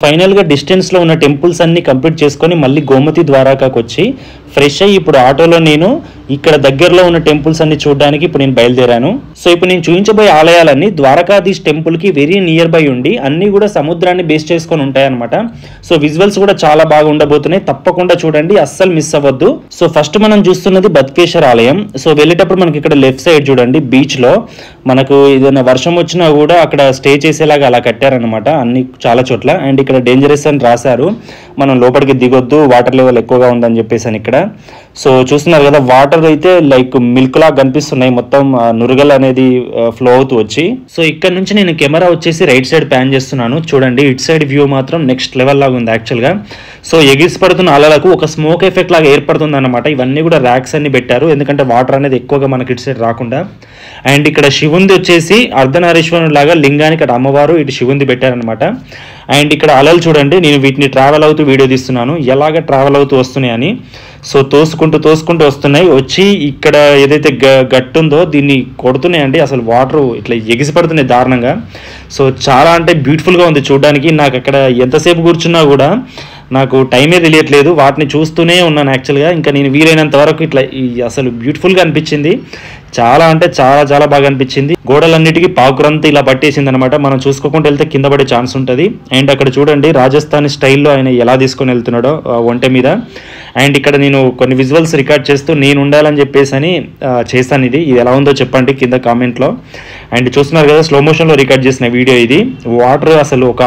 Final గా distance లో ఉన్న టెంపుల్స్ అన్ని కంప్లీట్ చేసుకొని మళ్ళీ గోమతి ద్వారకాకి వచ్చి ఫ్రెష్ అయ్యి ఇప్పుడు ఆటోలో నేను ఇక్కడ దగ్గరలో ఉన్న టెంపుల్స్ అన్ని చూడడానికి ఇప్పుడు నేను బయలుదేరాను. సో ఇప్పుడు నేను చూపించబోయే ఆలయాలన్నీ ద్వారకాధీష్ టెంపుల్ కి వెరీ నియర్ బై ఉండి అన్ని కూడా సముద్రాన్ని బేస్ చేసుకొని ఉంటాయన్నమాట. సో విజువల్స్ కూడా చాలా బాగా ఉండబోతున్నాయి, తప్పకుండా చూడండి, అస్సలు మిస్ అవ్వద్దు. సో ఫస్ట్ మనం చూస్తున్నది బద్కేశ్వర్ ఆలయం. సో వెళ్ళేటప్పుడు మనకి ఇక్కడ లెఫ్ట్ సైడ్ చూడండి, బీచ్ లో మనకు ఏదైనా వర్షం వచ్చినా కూడా అక్కడ స్టే చేసేలాగా అలా కట్టారనమాట అన్ని చాలా చోట్ల. అండ్ ఇక్కడ డేంజరస్ అని రాశారు, మనం లోపలికి దిగొద్దు, వాటర్ లెవెల్ ఎక్కువగా ఉందని చెప్పేసి అని ఇక్కడ. సో చూస్తున్నారు కదా, వాటర్ అయితే లైక్ మిల్క్ లాగా కనిపిస్తున్నాయి, మొత్తం నురగలు అనేది ఫ్లో అవుతూ వచ్చి. సో ఇక్కడ నుంచి నేను కెమెరా వచ్చేసి రైట్ సైడ్ ప్యాన్ చేస్తున్నాను, చూడండి ఇట్ సైడ్ వ్యూ మాత్రం నెక్స్ట్ లెవెల్ లాగా ఉంది యాక్చువల్ గా. సో ఎగిసి పడుతున్న అలలకు ఒక స్మోక్ ఎఫెక్ట్ లాగా ఏర్పడుతుంది అనమాట. ఇవన్నీ కూడా ర్యాక్స్ అన్ని పెట్టారు, ఎందుకంటే వాటర్ అనేది ఎక్కువగా మనకి ఇటు సైడ్ రాకుండా. అండ్ ఇక్కడ శివుంది వచ్చేసి అర్ధనారీశ్వరుడు లాగా లింగానికి ఇక్కడ అమ్మవారు, ఇటు శివుంది పెట్టారనమాట. అండ్ ఇక్కడ అలలు చూడండి, నేను వీటిని ట్రావెల్ అవుతూ వీడియో తీస్తున్నాను ఎలాగ ట్రావెల్ అవుతూ వస్తున్నాయని. సో తోసుకుంటూ వస్తున్నాయి, వచ్చి ఇక్కడ ఏదైతే గట్టు ఉందో దీన్ని కొడుతున్నాయండి. అసలు వాటర్ ఇట్లా ఎగిసి పడుతున్నాయి దారుణంగా. సో చాలా అంటే బ్యూటిఫుల్గా ఉంది చూడడానికి. నాకు అక్కడ ఎంతసేపు కూర్చున్నా కూడా నాకు టైమే తెలియట్లేదు, వాటిని చూస్తూనే ఉన్నాను యాక్చువల్గా. ఇంకా నేను వీలైనంత వరకు ఇట్లా అసలు బ్యూటిఫుల్గా అనిపించింది, చాలా అంటే చాలా చాలా బాగా అనిపించింది. గోడలన్నిటికీ పాకురంతా ఇలా పట్టేసింది అనమాట, మనం చూసుకోకుండా వెళ్తే కింద పడే ఛాన్స్ ఉంటుంది. అండ్ అక్కడ చూడండి రాజస్థానీ స్టైల్లో ఆయన ఎలా తీసుకొని వెళ్తున్నాడో ఒంటె మీద. అండ్ ఇక్కడ నేను కొన్ని విజువల్స్ రికార్డ్ చేస్తూ నేను ఉండాలని చెప్పేసి అని చేస్తాను. ఇది ఎలా ఉందో చెప్పండి కింద కామెంట్లో. అండ్ చూస్తున్నారు కదా, స్లో మోషన్లో రికార్డ్ చేసిన వీడియో ఇది. వాటర్ అసలు ఒక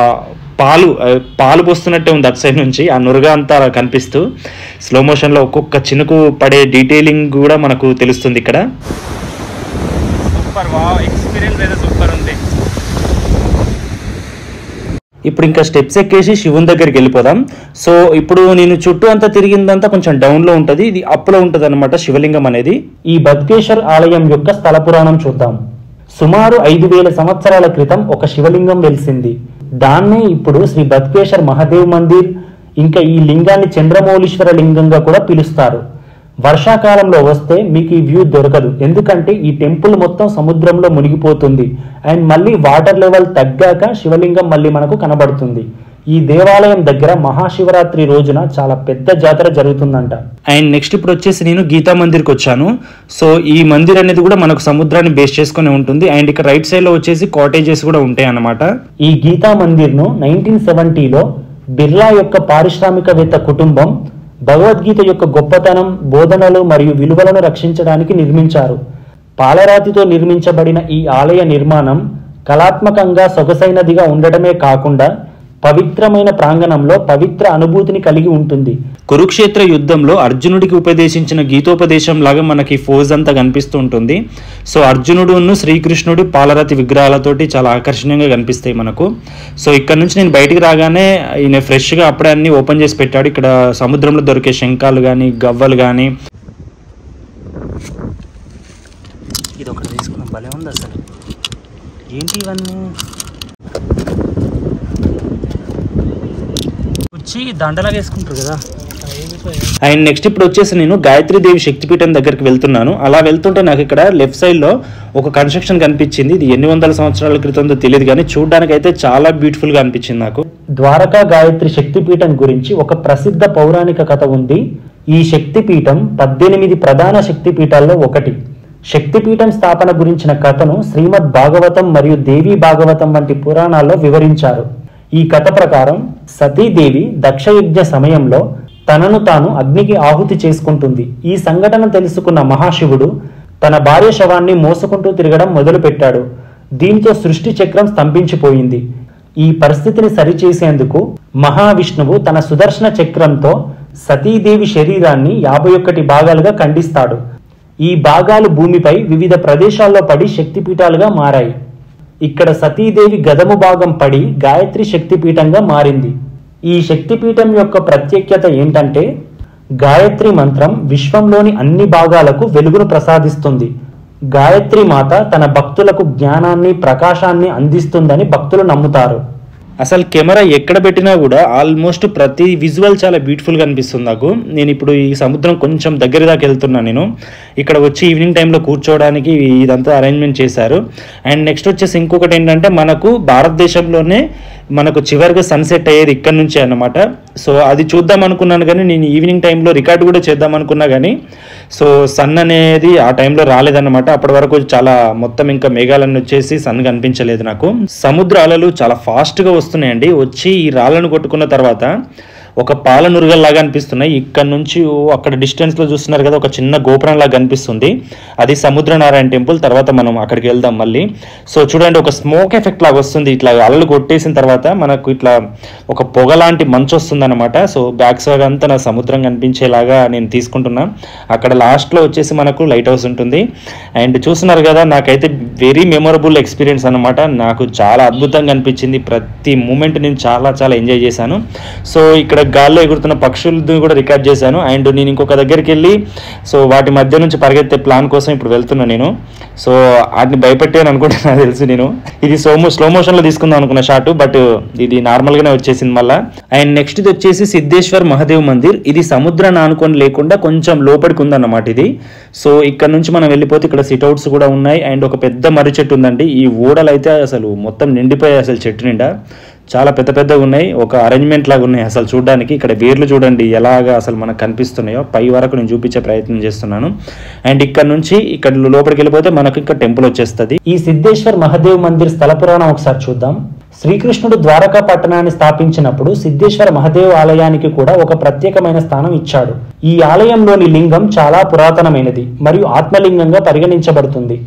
పాలు పోస్తున్నట్టే ఉంది అటు సైడ్ నుంచి, ఆ నురగ అంతా కనిపిస్తూ స్లో మోషన్లో ఒక్కొక్క చినుకు పడే డీటెయిలింగ్ కూడా మనకు తెలుస్తుంది ఇక్కడ. సూపర్, వావ్, ఎక్స్పీరియన్స్ అయితే సూపర్ ఉంది. ఇప్పుడు ఇంకా స్టెప్స్ ఎక్కేసి శివుని దగ్గరికి వెళ్ళిపోదాం. సో ఇప్పుడు నేను చుట్టూ అంతా తిరిగిందంతా కొంచెం డౌన్లో ఉంటుంది, ఇది అప్లో ఉంటుంది అనమాట శివలింగం అనేది. ఈ బద్కేశ్వర్ ఆలయం యొక్క స్థల పురాణం చూద్దాం. సుమారు 5000 సంవత్సరాల క్రితం ఒక శివలింగం వెలిసింది. దాన్నే ఇప్పుడు శ్రీ బద్కేశ్వర్ మహాదేవ్ మందిర్, ఇంకా ఈ లింగాన్ని చంద్రమౌళీశ్వర లింగంగా కూడా పిలుస్తారు. వర్షాకాలంలో వస్తే మీకు ఈ వ్యూ దొరకదు, ఎందుకంటే ఈ టెంపుల్ మొత్తం సముద్రంలో మునిగిపోతుంది. అండ్ మళ్ళీ వాటర్ లెవెల్ తగ్గాక శివలింగం మళ్ళీ మనకు కనబడుతుంది. ఈ దేవాలయం దగ్గర మహాశివరాత్రి రోజున చాలా పెద్ద జాతర జరుగుతుందంట. అండ్ నెక్స్ట్ ఇప్పుడు వచ్చేసి నేను గీతా మందిర్కి వచ్చాను. సో ఈ మందిర్ అనేది కూడా మనకు సముద్రాన్ని బేస్ చేసుకుని ఉంటుంది. అండ్ ఇక్కడ రైట్ సైడ్ లో వచ్చేసి కాటేజెస్ కూడా ఉంటాయి అన్నమాట. ఈ గీతా మందిర్ ను 1970లో బిర్లా యొక్క పారిశ్రామికవేత్త కుటుంబం భగవద్గీత యొక్క గొప్పతనం, బోధనలు మరియు విలువలను రక్షించడానికి నిర్మించారు. పాలరాతితో నిర్మించబడిన ఈ ఆలయ నిర్మాణం కళాత్మకంగా సొగసైనదిగా ఉండటమే కాకుండా పవిత్రమైన ప్రాంగణంలో పవిత్ర అనుభూతిని కలిగి ఉంటుంది. కురుక్షేత్ర యుద్ధంలో అర్జునుడికి ఉపదేశించిన గీతోపదేశం లాగా మనకి ఫోజ్ అంతా కనిపిస్తూ ఉంటుంది. సో అర్జునుడును శ్రీకృష్ణుడు పాలరాతి విగ్రహాలతోటి చాలా ఆకర్షణీయంగా కనిపిస్తాయి మనకు. సో ఇక్కడ నుంచి నేను బయటికి రాగానే ఈయన ఫ్రెష్గా అప్పుడే అన్ని ఓపెన్ చేసి పెట్టాడు. ఇక్కడ సముద్రంలో దొరికే శంఖాలు కానీ గవ్వలు కానీ, ఇది ఒకటి తీసుకున్నాం, భలే ఉంది అసలు. ఏంటి ఇవన్నీ వచ్చి దండలాగా వేసుకుంటారు కదా. అండ్ నెక్స్ట్ ఇప్పుడు వచ్చేసి నేను గాయత్రీదేవి శక్తిపీఠం దగ్గరికి వెళ్తున్నాను. అలా వెళ్తుంటే నాకు ఇక్కడ లెఫ్ట్ సైడ్ లో ఒక కన్స్ట్రక్షన్ కనిపించింది. ఇది ఎన్ని వందల సంవత్సరాల క్రితంతో తెలియదు, కానీ చూడడానికి అయితే చాలా బ్యూటిఫుల్ గా అనిపించింది నాకు. ద్వారకా గాయత్రి శక్తిపీఠం గురించి ఒక ప్రసిద్ధ పౌరాణిక కథ ఉంది. ఈ శక్తిపీఠం 18 ప్రధాన శక్తిపీఠాల్లో ఒకటి. శక్తిపీఠం స్థాపన గురించిన కథను శ్రీమద్ భాగవతం మరియు దేవీ భాగవతం వంటి పురాణాల్లో వివరించారు. ఈ కథ ప్రకారం సతీదేవి దక్షయజ్ఞ సమయంలో తనను తాను అగ్నికి ఆహుతి చేసుకుంటుంది. ఈ సంఘటన తెలుసుకున్న మహాశివుడు తన భార్య శవాన్ని మోసుకుంటూ తిరగడం మొదలుపెట్టాడు. దీంతో సృష్టి చక్రం స్తంభించిపోయింది. ఈ పరిస్థితిని సరిచేసేందుకు మహావిష్ణువు తన సుదర్శన చక్రంతో సతీదేవి శరీరాన్ని 51 భాగాలుగా ఖండిస్తాడు. ఈ భాగాలు భూమిపై వివిధ ప్రదేశాల్లో పడి శక్తిపీఠాలుగా మారాయి. ఇక్కడ సతీదేవి గదము భాగం పడి గాయత్రి శక్తిపీఠంగా మారింది. ఈ శక్తిపీఠం యొక్క ప్రత్యేకత ఏంటంటే గాయత్రి మంత్రం విశ్వంలోని అన్ని భాగాలకు వెలుగును ప్రసాదిస్తుంది. గాయత్రి మాత తన భక్తులకు జ్ఞానాన్ని, ప్రకాశాన్ని అందిస్తుందని భక్తులు నమ్ముతారు. అసలు కెమెరా ఎక్కడ పెట్టినా కూడా ఆల్మోస్ట్ ప్రతి విజువల్ చాలా బ్యూటిఫుల్గా అనిపిస్తుంది నాకు. నేను ఇప్పుడు ఈ సముద్రం కొంచెం దగ్గర దాకా వెళ్తున్నాను. నేను ఇక్కడ వచ్చి ఈవినింగ్ టైంలో కూర్చోవడానికి ఇదంతా అరేంజ్మెంట్ చేశారు. అండ్ నెక్స్ట్ వచ్చేసి ఇంకొకటి ఏంటంటే మనకు భారతదేశంలోనే మనకు చివరిగా సన్సెట్ అయ్యేది ఇక్కడ నుంచే అన్నమాట. సో అది చూద్దాం అనుకున్నాను కానీ నేను ఈవినింగ్ టైంలో రికార్డ్ కూడా చేద్దాం అనుకున్నా కానీ సో సన్ అనేది ఆ టైంలో రాలేదన్నమాట. అప్పటి వరకు చాలా మొత్తం ఇంకా మేఘాలన్నీ వచ్చేసి సన్ కనిపించలేదు నాకు. సముద్ర అలలు చాలా ఫాస్ట్గా వస్తున్నాయండి. వచ్చి ఈ రాళ్ళను కొట్టుకున్న తర్వాత ఒక పాల నురుగల్లాగా అనిపిస్తున్నాయి. ఇక్కడ నుంచి అక్కడ డిస్టెన్స్లో చూస్తున్నారు కదా, ఒక చిన్న గోపురం లాగా కనిపిస్తుంది. అది సముద్రనారాయణ టెంపుల్. తర్వాత మనం అక్కడికి వెళ్దాం మళ్ళీ. సో చూడండి, ఒక స్మోక్ ఎఫెక్ట్ లాగా వస్తుంది. ఇట్లా అలలు కొట్టేసిన తర్వాత మనకు ఇట్లా ఒక పొగ లాంటి మంచు వస్తుంది అనమాట. సో బ్యాక్ సైడ్ అంతా నా సముద్రం కనిపించేలాగా నేను తీసుకుంటున్నా. అక్కడ లాస్ట్లో వచ్చేసి మనకు లైట్ హౌస్ ఉంటుంది. అండ్ చూస్తున్నారు కదా, నాకైతే వెరీ మెమొరబుల్ ఎక్స్పీరియన్స్ అనమాట. నాకు చాలా అద్భుతంగా అనిపించింది. ప్రతి మూమెంట్ నేను చాలా చాలా ఎంజాయ్ చేశాను. సో ఇక్కడ గాల్లో ఎగురుతున్న పక్షులను కూడా రికార్డ్ చేశాను. అండ్ నేను ఇంకొక దగ్గరికి వెళ్ళి సో వాటి మధ్య నుంచి పరిగెత్తే ప్లాన్ కోసం ఇప్పుడు వెళ్తున్నా నేను. సో వాటిని భయపెట్టాను అనుకుంటే నాకు తెలుసు. నేను ఇది స్లో మోషన్లో తీసుకుందాం అనుకున్న షాట్, బట్ ఇది నార్మల్గానే వచ్చేసింది మళ్ళీ. అండ్ నెక్స్ట్ ఇది వచ్చేసి సిద్ధేశ్వర్ మహాదేవ్ మందిర్. ఇది సముద్రాన్ని ఆనుకొని లేకుండా కొంచెం లోపలికి ఉందన్నమాట ఇది. సో ఇక్కడ నుంచి మనం వెళ్ళిపోతే ఇక్కడ సిట్అవుట్స్ కూడా ఉన్నాయి. అండ్ ఒక పెద్ద మర్రి చెట్టు ఉందండి. ఈ ఊడలు అయితే అసలు మొత్తం నిండిపోయాయి అసలు చెట్టు నిండా. చాలా పెద్ద పెద్దగా ఉన్నాయి, ఒక అరేంజ్మెంట్ లాగా ఉన్నాయి అసలు చూడడానికి. ఇక్కడ వేర్లు చూడండి ఎలాగా అసలు మనకు కనిపిస్తున్నాయో, పై వరకు నేను చూపించే ప్రయత్నం చేస్తున్నాను. అండ్ ఇక్కడ నుంచి ఇక్కడ లోపలికి వెళ్ళిపోతే మనకు ఇంకా టెంపుల్ వచ్చేస్తుంది. ఈ సిద్ధేశ్వర్ మహాదేవ్ మందిర్ స్థల పురాణం ఒకసారి చూద్దాం. శ్రీకృష్ణుడు ద్వారకా పట్టణాన్ని స్థాపించినప్పుడు సిద్ధేశ్వర మహాదేవ్ ఆలయానికి కూడా ఒక ప్రత్యేకమైన స్థానం ఇచ్చాడు. ఈ ఆలయంలోని లింగం చాలా పురాతనమైనది మరియు ఆత్మలింగంగా పరిగణించబడుతుంది.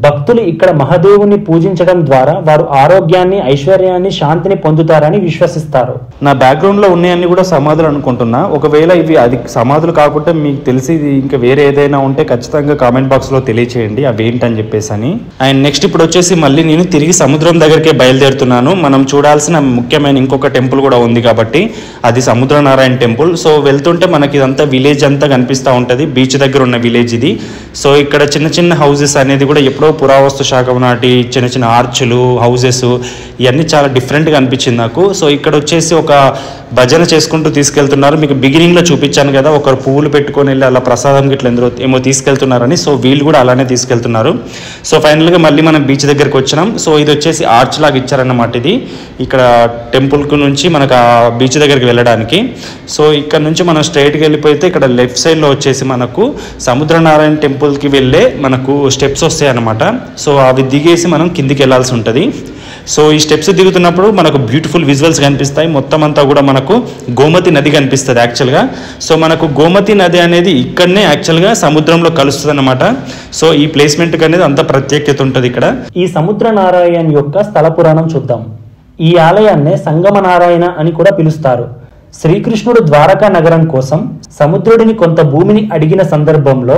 భక్తులు ఇక్కడ మహాదేవుని పూజించడం ద్వారా వారు ఆరోగ్యాన్ని, ఐశ్వర్యాన్ని, శాంతిని పొందుతారని విశ్వసిస్తారు. నా బ్యాక్గ్రౌండ్ లో ఉన్నాయన్నీ కూడా సమాధులు అనుకుంటున్నా. ఒకవేళ ఇవి అది సమాధులు కాకుండా మీకు తెలిసి ఇంకా వేరే ఏదైనా ఉంటే ఖచ్చితంగా కామెంట్ బాక్స్ లో తెలియచేయండి అవి ఏంటని చెప్పేసి అని. అండ్ నెక్స్ట్ ఇప్పుడు వచ్చేసి మళ్ళీ నేను తిరిగి సముద్రం దగ్గరికే బయలుదేరుతున్నాను. మనం చూడాల్సిన ముఖ్యమైన ఇంకొక టెంపుల్ కూడా ఉంది కాబట్టి అది సముద్రనారాయణ టెంపుల్. సో వెళ్తుంటే మనకి ఇదంతా విలేజ్ అంతా కనిపిస్తూ ఉంటుంది. బీచ్ దగ్గర ఉన్న విలేజ్ ఇది. సో ఇక్కడ చిన్న చిన్న హౌసెస్ అనేది కూడా ఎప్పుడో పురావస్తు శాఖ నాటి చిన్న చిన్న ఆర్చులు, హౌసెస్ ఇవన్నీ చాలా డిఫరెంట్గా అనిపించింది నాకు. సో ఇక్కడ వచ్చేసి ఒక భజన చేసుకుంటూ తీసుకెళ్తున్నారు. మీకు బిగినింగ్లో చూపించాను కదా, ఒకరు పువ్వులు పెట్టుకొని వెళ్ళి అలా ప్రసాదం గిట్ల ఏమో తీసుకెళ్తున్నారని. సో వీళ్ళు కూడా అలానే తీసుకెళ్తున్నారు. సో ఫైనల్గా మళ్ళీ మనం బీచ్ దగ్గరికి వచ్చినాం. సో ఇది వచ్చేసి ఆర్చ్ లాగా ఇచ్చారన్నమాట. ఇది ఇక్కడ టెంపుల్కు నుంచి మనకు ఆ బీచ్ దగ్గరికి వెళ్ళడానికి. సో ఇక్కడ నుంచి మనం స్ట్రైట్గా వెళ్ళిపోతే ఇక్కడ లెఫ్ట్ సైడ్లో వచ్చేసి మనకు సముద్రనారాయణ టెంపుల్కి వెళ్ళే మనకు స్టెప్స్ వస్తాయి అన్నమాట. సో అవి దిగేసి మనం కిందికి వెళ్ళాల్సి ఉంటుంది. సో ఈ స్టెప్స్ దిగుతున్నప్పుడు మనకు బ్యూటిఫుల్ విజువల్స్ కనిపిస్తాయి. మొత్తం అంతా కూడా మనకు గోమతి నది కనిపిస్తుంది యాక్చువల్గా. సో మనకు గోమతి నది అనేది ఇక్కడనే యాక్చువల్గా సముద్రంలో కలుస్తుంది అన్నమాట. సో ఈ ప్లేస్మెంట్కి అనేది అంత ప్రత్యేకత ఉంటుంది ఇక్కడ. ఈ సముద్రనారాయణ యొక్క స్థల పురాణం చూద్దాం. ఈ ఆలయాన్నే సంగమనారాయణ అని కూడా పిలుస్తారు. శ్రీకృష్ణుడు ద్వారకా నగరం కోసం సముద్రుడిని కొంత భూమిని అడిగిన సందర్భంలో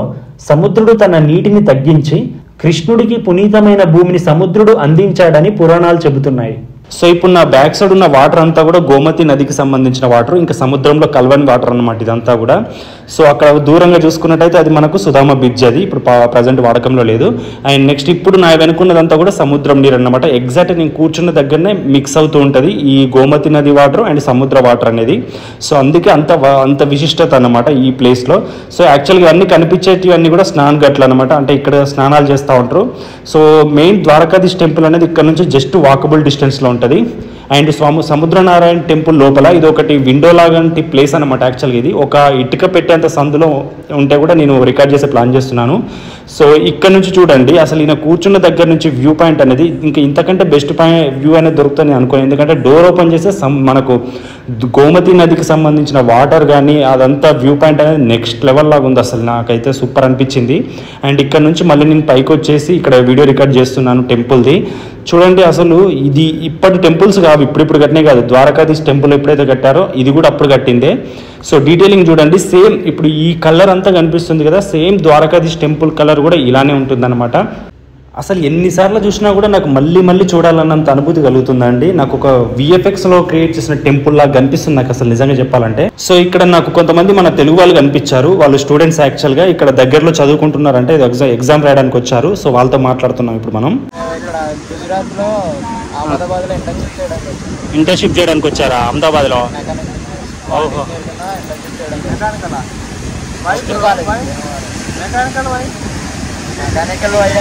సముద్రుడు తన నీటిని తగ్గించి కృష్ణుడికి పునీతమైన భూమిని సముద్రుడు అందించాడని పురాణాలు చెబుతున్నాయి. సో ఇప్పుడు నా బ్యాక్ సైడ్ ఉన్న వాటర్ అంతా కూడా గోమతి నదికి సంబంధించిన వాటర్, ఇంకా సముద్రంలో కలవని వాటర్ అన్నమాట ఇదంతా కూడా. సో అక్కడ దూరంగా చూసుకున్నట్టయితే అది మనకు సుధామ బ్రిడ్జ్, అది ఇప్పుడు ప్రజెంట్ వాడకంలో లేదు. అండ్ నెక్స్ట్ ఇప్పుడు నా వెనుకున్నదంతా కూడా సముద్రం నీరు అన్నమాట. ఎగ్జాక్ట్ నేను కూర్చున్న దగ్గరనే మిక్స్ అవుతూ ఉంటుంది ఈ గోమతి నది వాటర్ అండ్ సముద్ర వాటర్ అనేది. సో అందుకే అంత విశిష్టత అన్నమాట ఈ ప్లేస్లో. సో యాక్చువల్గా అన్నీ కనిపించేటివి అన్నీ కూడా స్నాన గట్లు అనమాట. అంటే ఇక్కడ స్నానాలు చేస్తూ ఉంటారు. సో మెయిన్ ద్వారకాధీష్ టెంపుల్ అనేది ఇక్కడ నుంచి జస్ట్ వాకబుల్ డిస్టెన్స్లో ఉంటుంది. అండ్ సముద్రనారాయణ టెంపుల్ లోపల ఇది ఒకటి విండో లాంటి ప్లేస్ అనమాట. యాక్చువల్గా ఇది ఒక ఇటుక పెట్టేంత సందులో ఉంటే కూడా నేను రికార్డ్ చేసే ప్లాన్ చేస్తున్నాను. సో ఇక్కడ నుంచి చూడండి అసలు ఈయన కూర్చున్న దగ్గర నుంచి వ్యూ పాయింట్ అనేది ఇంకా ఇంతకంటే బెస్ట్ వ్యూ అనేది దొరుకుతుంది అనుకోని. ఎందుకంటే డోర్ ఓపెన్ చేస్తే మనకు గోమతి నదికి సంబంధించిన వాటర్ కానీ అదంతా వ్యూ పాయింట్ అనేది నెక్స్ట్ లెవెల్ లాగా ఉంది. అసలు నాకైతే సూపర్ అనిపించింది. అండ్ ఇక్కడ నుంచి మళ్ళీ నేను పైకి వచ్చేసి ఇక్కడ వీడియో రికార్డ్ చేస్తున్నాను టెంపుల్ది. చూడండి అసలు ఇది ఇప్పటి టెంపుల్స్ కావు, ఇప్పుడు కట్టినే కాదు. ద్వారకాధీష్ టెంపుల్ ఎప్పుడైతే కట్టారో ఇది కూడా అప్పుడు కట్టిందే. సో డీటెయిలింగ్ చూడండి, సేమ్ ఇప్పుడు ఈ కలర్ అంతా కనిపిస్తుంది కదా, సేమ్ ద్వారకాధీష్ టెంపుల్ కలర్ కూడా ఇలానే ఉంటుందన్నమాట. అసలు ఎన్నిసార్లు చూసినా కూడా నాకు మళ్ళీ చూడాలన్నంత అనుభూతి కలుగుతుందండి. నాకు ఒక విఎఫ్ఎక్స్లో క్రియేట్ చేసిన టెంపుల్ లాగా కనిపిస్తుంది నాకు అసలు నిజంగా చెప్పాలంటే. సో ఇక్కడ నాకు కొంతమంది మన తెలుగు వాళ్ళు కనిపించారు. వాళ్ళు స్టూడెంట్స్ యాక్చువల్గా ఇక్కడ దగ్గరలో చదువుకుంటున్నారంటే ఎగ్జామ్ రాయడానికి వచ్చారు. సో వాళ్ళతో మాట్లాడుతున్నాం ఇప్పుడు మనం. ఇంటర్న్షిప్ చేయడానికి వచ్చారా అహ్మదాబాద్లో? ఓహో, मैकेनिकल वाले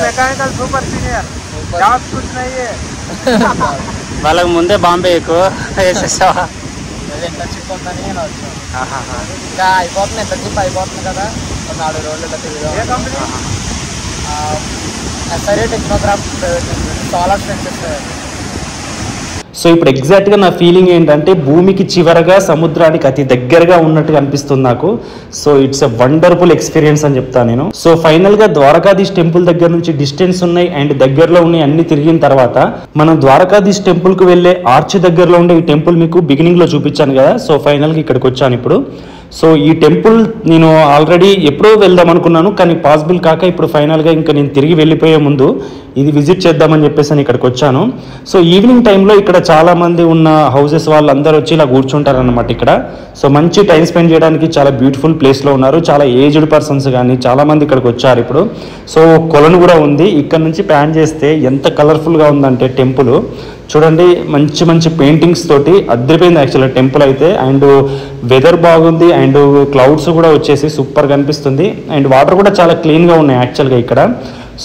मैकेनिकल सुपर सीनियर जॉब कुछ नहीं है వాళ్ళకి ముందే బాంబే ఎక్కువ వేసేసావా? ఇంటర్న్షిప్ ఉందని నేను వచ్చాను. ఇంకా అయిపోతుంది, ఇంటర్న్షిప్ అయిపోతుంది కదా, 4 రోజులు తిరిగి. SRA Technograph solar structures. So ఇప్పుడు ఎగ్జాక్ట్గా నా ఫీలింగ్ ఏంటంటే భూమికి చివరగా సముద్రానికి అతి దగ్గరగా ఉన్నట్టుగా అనిపిస్తుంది నాకు. So it's a wonderful experience అని చెప్తాను నేను. సో ఫైనల్గా ద్వారకాధీష్ టెంపుల్ దగ్గర నుంచి డిస్టెన్స్ ఉన్నాయి అండ్ దగ్గరలో ఉన్నాయి అన్ని తిరిగిన తర్వాత మనం ద్వారకాధీష్ టెంపుల్కి వెళ్ళే ఆర్చ్ దగ్గరలో ఉండే ఈ టెంపుల్ మీకు బిగినింగ్లో చూపించాను కదా. సో ఫైనల్గా ఇక్కడికి వచ్చాను ఇప్పుడు. సో ఈ టెంపుల్ నేను ఆల్రెడీ ఎప్పుడో వెళ్దాం అనుకున్నాను, కానీ పాసిబుల్ కాక ఇప్పుడు ఫైనల్గా ఇంకా నేను తిరిగి వెళ్ళిపోయే ముందు ఇది విజిట్ చేద్దామని చెప్పేసి ఇక్కడికి వచ్చాను. సో ఈవినింగ్ టైంలో ఇక్కడ చాలామంది ఉన్న హౌసెస్ వాళ్ళందరూ వచ్చి ఇలా కూర్చుంటారనమాట ఇక్కడ. సో మంచి టైం స్పెండ్ చేయడానికి చాలా బ్యూటిఫుల్ ప్లేస్లో ఉన్నారు. చాలా ఏజ్డ్ పర్సన్స్ కానీ చాలామంది ఇక్కడికి వచ్చారు ఇప్పుడు. సో కొలను కూడా ఉంది. ఇక్కడ నుంచి ప్యాన్ చేస్తే ఎంత కలర్ఫుల్గా ఉందంటే టెంపుల్ చూడండి, మంచి మంచి పెయింటింగ్స్ తోటి అద్దరిపోయింది యాక్చువల్గా టెంపుల్ అయితే. అండ్ వెదర్ బాగుంది అండ్ క్లౌడ్స్ కూడా వచ్చేసి సూపర్గా అనిపిస్తుంది. అండ్ వాటర్ కూడా చాలా క్లీన్గా ఉన్నాయి యాక్చువల్గా ఇక్కడ.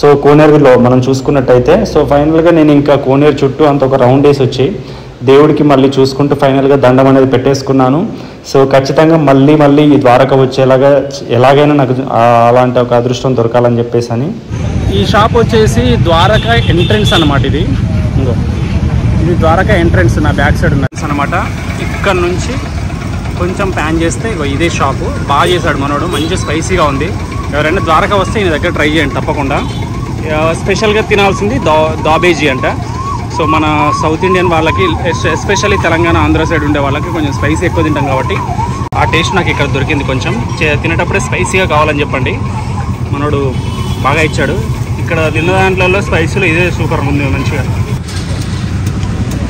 సో కోనేరులో మనం చూసుకున్నట్టయితే సో ఫైనల్గా నేను ఇంకా కోనేరు చుట్టూ అంత ఒక రౌండ్ వేసి వచ్చి దేవుడికి మళ్ళీ చూసుకుంటూ ఫైనల్గా దండం అనేది పెట్టేసుకున్నాను. సో ఖచ్చితంగా మళ్ళీ ఈ ద్వారక వచ్చేలాగా ఎలాగైనా నాకు అలాంటి ఒక అదృష్టం దొరకాలని చెప్పేసి అని. ఈ షాప్ వచ్చేసి ద్వారకా ఎంట్రన్స్ అనమాట. ఇది ఇంకో ఇది ద్వారకా ఎంట్రన్స్, నా బ్యాక్ సైడ్ ఉన్నది అనమాట. ఇక్కడ నుంచి కొంచెం ప్యాన్ చేస్తే ఇదే షాపు. బాగా చేశాడు మనోడు, మంచి స్పైసీగా ఉంది. ఎవరైనా ద్వారకా వస్తే ఈయన దగ్గర ట్రై చేయండి తప్పకుండా. స్పెషల్గా తినాల్సింది దాబేజీ అంట. సో మన సౌత్ ఇండియన్ వాళ్ళకి, ఎస్పెషల్లీ తెలంగాణ ఆంధ్ర సైడ్ ఉండే వాళ్ళకి కొంచెం స్పైసీ ఎక్కువ తింటాం కాబట్టి ఆ టేస్ట్ నాకు ఇక్కడ దొరికింది. కొంచెం తినేటప్పుడే స్పైసీగా కావాలని చెప్పండి, మనోడు బాగా ఇచ్చాడు. ఇక్కడ తిన్న దాంట్లో స్పైసీలో ఇదే సూపర్ ఉంది, మంచిగా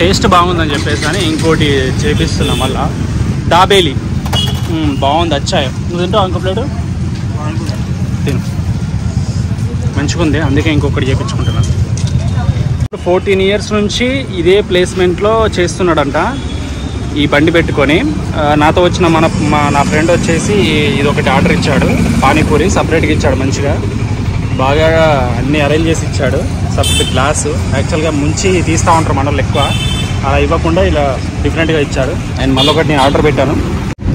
టేస్ట్ బాగుందని చెప్పేసి అని ఇంకోటి చేపిస్తున్నాం మళ్ళా. దాబేలి బాగుంది, వచ్చాయి. నువ్వు తింటావు ఇంకో ప్లేటు? తిను, మంచిగా ఉంది, అందుకే ఇంకొకటి చేయించుకుంటున్నాను. 14 years నుంచి ఇదే ప్లేస్మెంట్లో చేస్తున్నాడంట ఈ బండి పెట్టుకొని. నాతో వచ్చిన నా ఫ్రెండ్ వచ్చేసి ఇది ఒకటి ఆర్డర్ ఇచ్చాడు, పానీపూరి సపరేట్గా ఇచ్చాడు, మంచిగా బాగా అన్నీ అరేంజ్ చేసి ఇచ్చాడు. సపరేట్ గ్లాసు యాక్చువల్గా ముంచి తీస్తూ ఉంటారు మనోళ్ళు ఎక్కువ, అలా ఇవ్వకుండా ఇలా డిఫరెంట్గా ఇచ్చాడు. అండ్ మళ్ళీ ఒకటి నేను ఆర్డర్ పెట్టాను.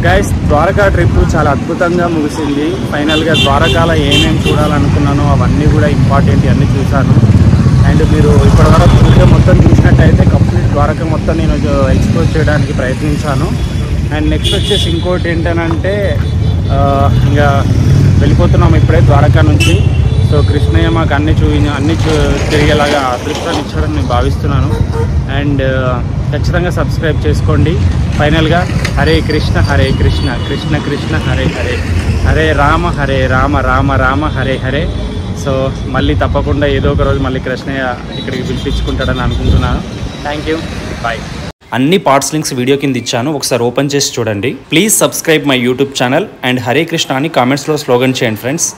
గైస్, ద్వారకా ట్రిప్ చాలా అద్భుతంగా ముగిసింది. ఫైనల్గా ద్వారకాలో ఏమేమి చూడాలనుకున్నానో అవన్నీ కూడా ఇంపార్టెంట్ అన్నీ చూశాను. అండ్ మీరు ఇప్పటివరకు ఫుల్గా మొత్తం చూసినట్టయితే కంప్లీట్ ద్వారకా మొత్తం నేను ఎక్స్ప్లోర్ చేయడానికి ప్రయత్నించాను. అండ్ నెక్స్ట్ వచ్చేసి ఇంకోటి ఏంటంటే ఇంకా వెళ్ళిపోతున్నాము ఇప్పుడే ద్వారకా నుంచి. సో కృష్ణయ్య మాకు అన్ని తిరిగేలాగా అదృష్టాన్ని ఇచ్చాడని నేను భావిస్తున్నాను. అండ్ ఖచ్చితంగా సబ్స్క్రైబ్ చేసుకోండి. ఫైనల్గా హరే కృష్ణ కృష్ణ కృష్ణ హరే హరే, హరే రామ రామ రామ హరే హరే. సో మళ్ళీ తప్పకుండా ఏదో ఒక రోజు మళ్ళీ కృష్ణయ్య ఇక్కడికి పిలిపించుకుంటాడని అనుకుంటున్నాను. Thank you, bye. అన్ని పార్ట్స్ లింక్స్ వీడియో కింద ఇచ్చాను, ఒకసారి ఓపెన్ చేసి చూడండి. Please subscribe my YouTube channel and Hare Krishna అని కామెంట్స్లో స్లోగన్ చేయండి ఫ్రెండ్స్.